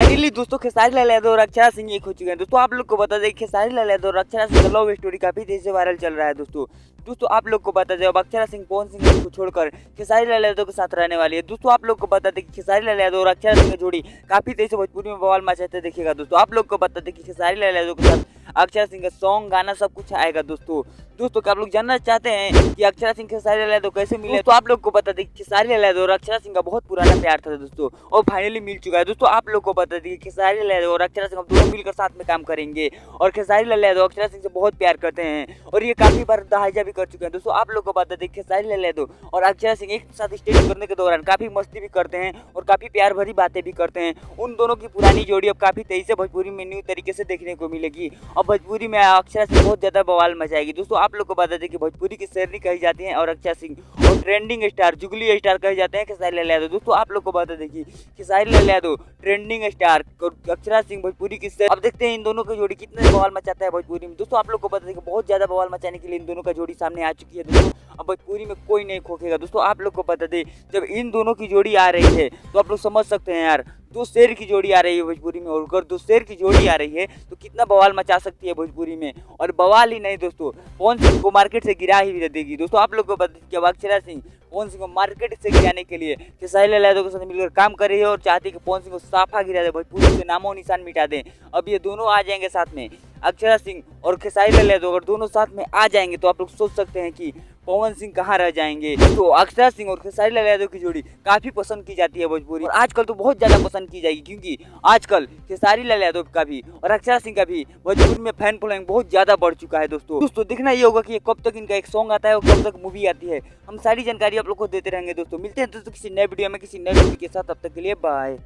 Finally दोस्तों खेसारी लाल यादव और अक्षरा सिंह एक हो चुके हैं। दोस्तों आप लोग को बता दें खेसारी लाल यादव और अक्षरा सिंह का लव स्टोरी काफी तेजी से वायरल चल रहा है। दोस्तों आप लोग को बता दें अब अक्षरा सिंह पवन सिंह को छोड़कर खेसारी लाल यादव के साथ रहने वाली है। दोस्तों आप लोग को बता दें कि खेसारी लाल यादव और अक्षरा सिंह की जोड़ी काफी तेजी से भोजपुरी में बवाल मचाते देखिएगा। दोस्तों आप लोग को बता दें कि खेसारी लाल यादव के साथ अक्षरा सिंह का सॉन्ग गाना सब कुछ आएगा। दोस्तों क्या आप लोग जानना चाहते हैं कि अक्षरा सिंह खेसारी लाल यादव कैसे मिले? तो आप लोग को बता दें कि खेसारी लाल यादव और अक्षरा सिंह का बहुत पुराना प्यार था दोस्तों, और फाइनली मिल चुका है। दोस्तों आप लोग को बता दें कि खेसारी लाल यादव और अक्षरा सिंह दोनों मिलकर साथ में काम करेंगे, और खेसारी लाल यादव अक्षरा सिंह से बहुत प्यार करते हैं और ये काफी बार दहाइजा भी कर चुके हैं। दोस्तों आप लोग को बता दें खेसारी लाल यादव और अक्षरा सिंह एक साथ स्टेज करने के दौरान काफी मस्ती भी करते हैं और काफी प्यार भरी बातें भी करते हैं। उन दोनों की पुरानी जोड़ी अब काफी तेजी से भोजपुरी में न्यू तरीके से देखने को मिलेगी और भोजपुरी में अक्षरा सिंह बहुत ज्यादा बवाल मचाएगी। दोस्तों आप लोग को बता दें कि भोजपुरी की शेरनी कही जाती है और अक्षरा सिंह और ट्रेंडिंग स्टार जुगली स्टार कहे जाते हैं खेसारी लाल यादव। दोस्तों आप लोग को बता दें कि खेसारी लाल यादव ट्रेंडिंग स्टार और अक्षरा सिंह भोजपुरी की शेर। अब देखते हैं इन दोनों की जोड़ी कितने बवाल मचाता है भोजपुरी में। दोस्तों आप लोग को बता दें कि बहुत ज्यादा बवाल मचाने के लिए इन दोनों का जोड़ी सामने आ चुकी है। दोस्तों अब भोजपुरी में कोई नहीं खोखेगा। दोस्तों आप लोग को बता दें जब इन दोनों की जोड़ी आ रही है तो आप लोग समझ सकते हैं यार, दो शेर की जोड़ी आ रही है भोजपुरी में, और अगर दो शेर की जोड़ी आ रही है तो कितना बवाल मचा सकती है भोजपुरी में। और बवाल ही नहीं दोस्तों, पवन सिंह को मार्केट से गिरा ही देगी। दोस्तों आप लोग को बता दें कि अक्षरा सिंह पवन सिंह को मार्केट से गिराने के लिए खेसारी लाल यादव के साथ मिलकर काम कर रही है और चाहती है कि पवन सिंह को साफा गिरा दे, भोजपुरी से नामो निशान मिटा दें। अब ये दोनों आ जाएंगे साथ में, अक्षरा सिंह और खेसारी लाल यादव अगर दोनों साथ में आ जाएंगे तो आप लोग सोच सकते हैं कि पवन सिंह कहाँ रह जाएंगे। तो अक्षरा सिंह और खेसारी लाल यादव की जोड़ी काफी पसंद की जाती है भोजपुरी, और आजकल तो बहुत ज्यादा पसंद की जाएगी क्योंकि आजकल खेसारी लाल यादव का भी और अक्षरा सिंह का भी भोजपुरी में फैन फॉलोइंग बहुत ज्यादा बढ़ चुका है। दोस्तों देखना ये होगा कि ये कब तक इनका एक सॉन्ग आता है और कब तक मूवी आती है। हम सारी जानकारी आप लोग को देते रहेंगे। दोस्तों मिलते हैं दोस्तों किसी नए वीडियो में किसी नए टॉपिक के साथ, तब तक के लिए बाय।